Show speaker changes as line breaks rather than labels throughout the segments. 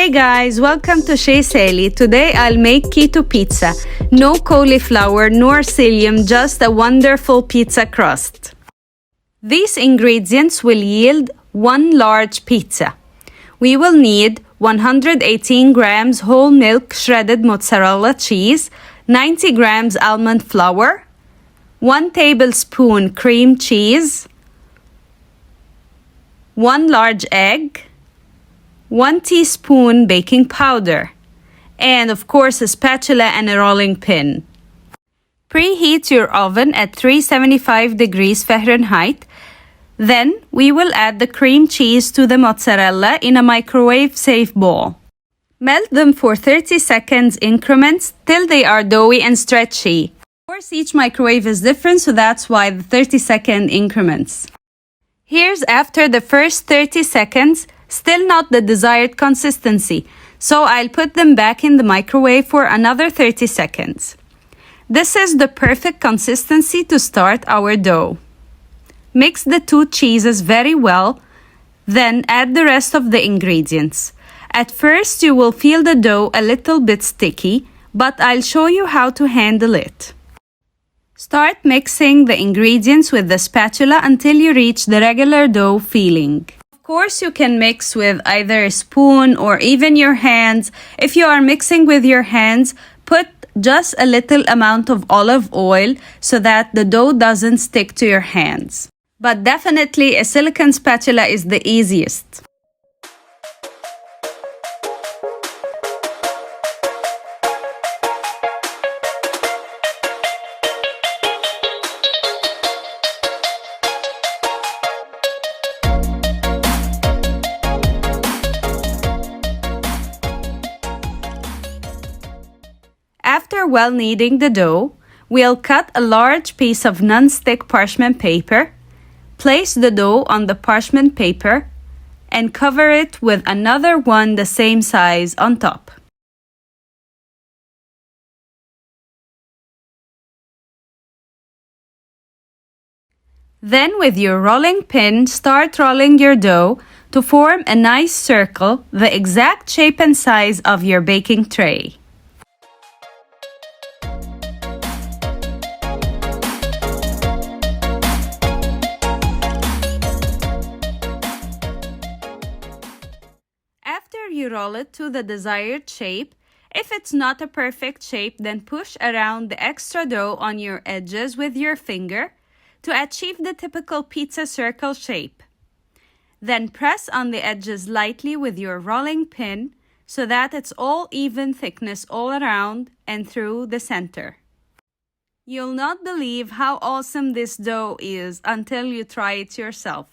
Hey guys, welcome to Shea Sally. Today I'll make keto pizza. No cauliflower nor psyllium, just a wonderful pizza crust. These ingredients will yield one large pizza. We will need 118 grams whole milk shredded mozzarella cheese, 90 grams almond flour, 1 tablespoon cream cheese, 1 large egg, 1 teaspoon baking powder, and of course a spatula and a rolling pin. Preheat your oven at 375 degrees Fahrenheit. Then we will add the cream cheese to the mozzarella in a microwave-safe bowl. Melt them for 30 seconds increments till they are doughy and stretchy. Of course, each microwave is different, so that's why the 30-second increments. Here's after the first 30 seconds, still not the desired consistency, so I'll put them back in the microwave for another 30 seconds. This is the perfect consistency to start our dough. Mix the two cheeses very well, then add the rest of the ingredients. At first you will feel the dough a little bit sticky, but I'll show you how to handle it. Start mixing the ingredients with the spatula until you reach the regular dough feeling. Of course, you can mix with either a spoon or even your hands. If you are mixing with your hands, put just a little amount of olive oil so that the dough doesn't stick to your hands. But definitely a silicone spatula is the easiest. After well kneading the dough, we'll cut a large piece of non-stick parchment paper, place the dough on the parchment paper, and cover it with another one the same size on top. Then with your rolling pin, start rolling your dough to form a nice circle, the exact shape and size of your baking tray. After you roll it to the desired shape, if it's not a perfect shape, then push around the extra dough on your edges with your finger to achieve the typical pizza circle shape. Then press on the edges lightly with your rolling pin so that it's all even thickness all around and through the center. You'll not believe how awesome this dough is until you try it yourself.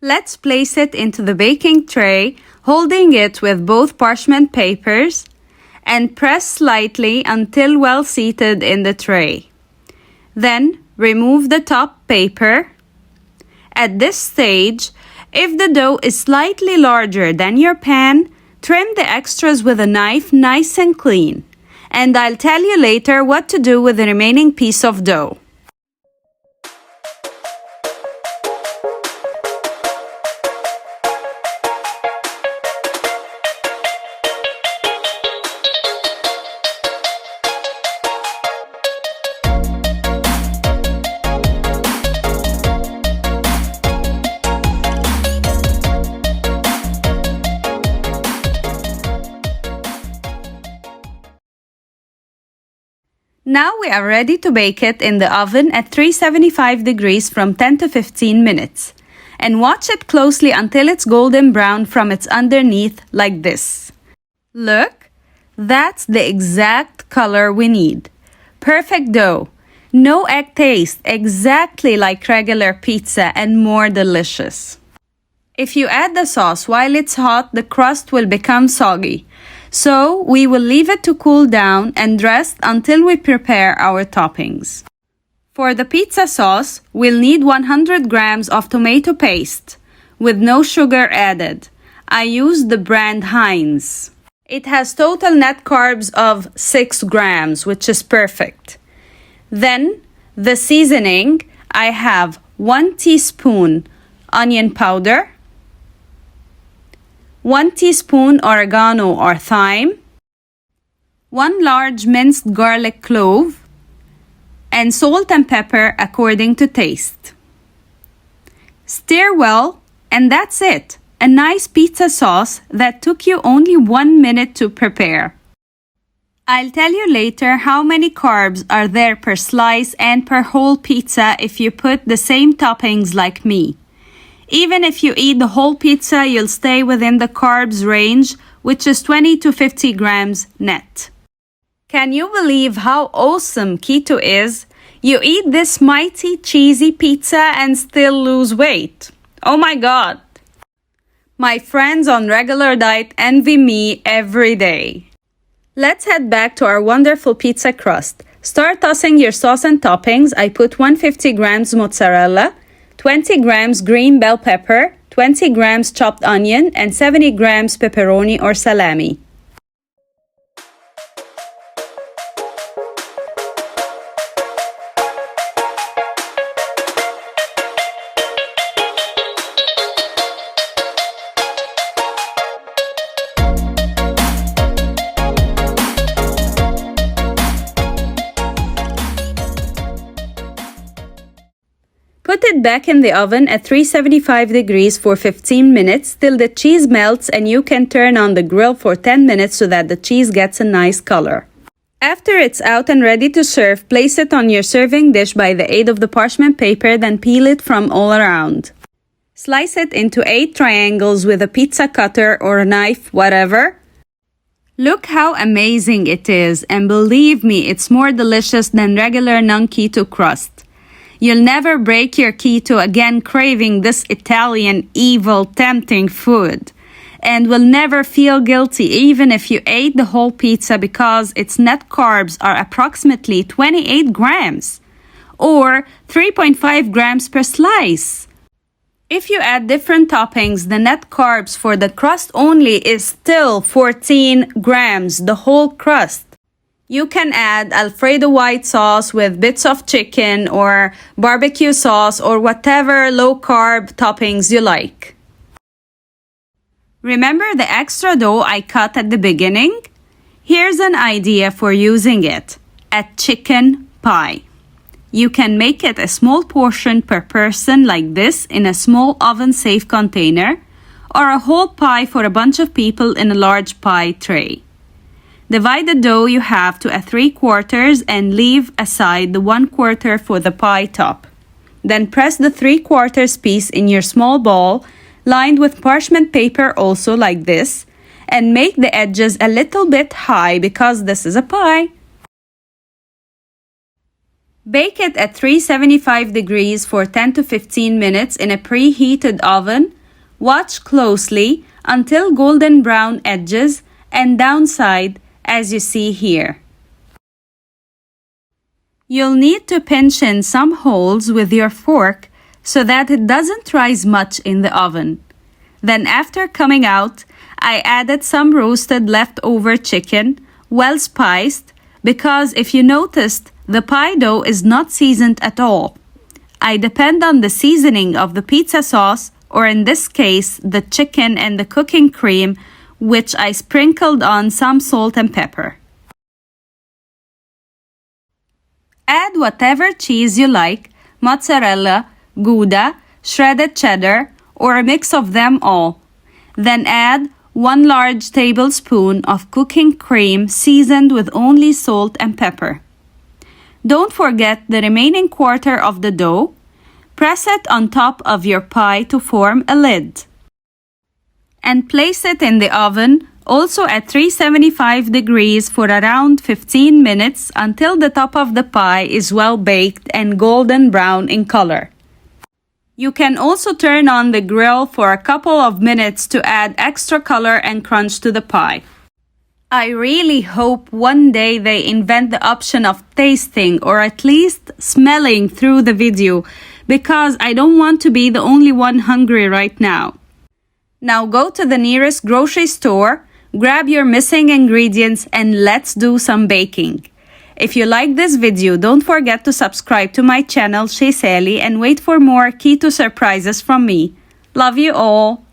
Let's place it into the baking tray, holding it with both parchment papers, and press slightly until well seated in the tray. Then remove the top paper. At this stage, if the dough is slightly larger than your pan, trim the extras with a knife nice and clean. And I'll tell you later what to do with the remaining piece of dough. Now we are ready to bake it in the oven at 375 degrees from 10 to 15 minutes. And watch it closely until it's golden brown from its underneath like this. Look, that's the exact color we need. Perfect dough. No egg taste, exactly like regular pizza and more delicious. If you add the sauce while it's hot, the crust will become soggy. So we will leave it to cool down and rest until we prepare our toppings. For the pizza sauce, we'll need 100 grams of tomato paste with no sugar added. I used the brand Heinz. It has total net carbs of 6 grams, which is perfect. Then, the seasoning, I have 1 teaspoon onion powder, 1 teaspoon oregano or thyme, 1 large minced garlic clove, and salt and pepper according to taste. Stir well, and that's it. A nice pizza sauce that took you only 1 minute to prepare. I'll tell you later how many carbs are there per slice and per whole pizza if you put the same toppings like me. Even if you eat the whole pizza, you'll stay within the carbs range, which is 20 to 50 grams net. Can you believe how awesome keto is? You eat this mighty cheesy pizza and still lose weight. Oh my God! My friends on regular diet envy me every day. Let's head back to our wonderful pizza crust. Start tossing your sauce and toppings. I put 150 grams mozzarella, 20 grams green bell pepper, 20 grams chopped onion, and 70 grams pepperoni or salami. Put it back in the oven at 375 degrees for 15 minutes till the cheese melts, and you can turn on the grill for 10 minutes so that the cheese gets a nice color. After it's out and ready to serve, place it on your serving dish by the aid of the parchment paper, then peel it from all around. Slice it into 8 triangles with a pizza cutter or a knife, whatever. Look how amazing it is, and believe me, it's more delicious than regular non-keto crust. You'll never break your keto again craving this Italian, evil, tempting food. And will never feel guilty even if you ate the whole pizza because its net carbs are approximately 28 grams or 3.5 grams per slice. If you add different toppings, the net carbs for the crust only is still 14 grams, the whole crust. You can add Alfredo white sauce with bits of chicken or barbecue sauce or whatever low-carb toppings you like. Remember the extra dough I cut at the beginning? Here's an idea for using it: a chicken pie. You can make it a small portion per person like this in a small oven-safe container, or a whole pie for a bunch of people in a large pie tray. Divide the dough you have to 3/4 and leave aside the 1/4 for the pie top. Then press the 3/4 piece in your small ball, lined with parchment paper also like this, and make the edges a little bit high because this is a pie. Bake it at 375 degrees for 10 to 15 minutes in a preheated oven. Watch closely until golden brown edges and downside, as you see here. You'll need to pinch in some holes with your fork so that it doesn't rise much in the oven. Then after coming out, I added some roasted leftover chicken, well spiced, because if you noticed, the pie dough is not seasoned at all. I depend on the seasoning of the pizza sauce, or in this case, the chicken and the cooking cream, which I sprinkled on some salt and pepper. Add whatever cheese you like, mozzarella, Gouda, shredded cheddar, or a mix of them all. Then add 1 large tablespoon of cooking cream seasoned with only salt and pepper. Don't forget the remaining quarter of the dough. Press it on top of your pie to form a lid. And place it in the oven, also at 375 degrees for around 15 minutes until the top of the pie is well baked and golden brown in color. You can also turn on the grill for a couple of minutes to add extra color and crunch to the pie. I really hope one day they invent the option of tasting or at least smelling through the video, because I don't want to be the only one hungry right now. Now go to the nearest grocery store, grab your missing ingredients, and let's do some baking. If you like this video, don't forget to subscribe to my channel Chez Sally and wait for more keto surprises from me. Love you all!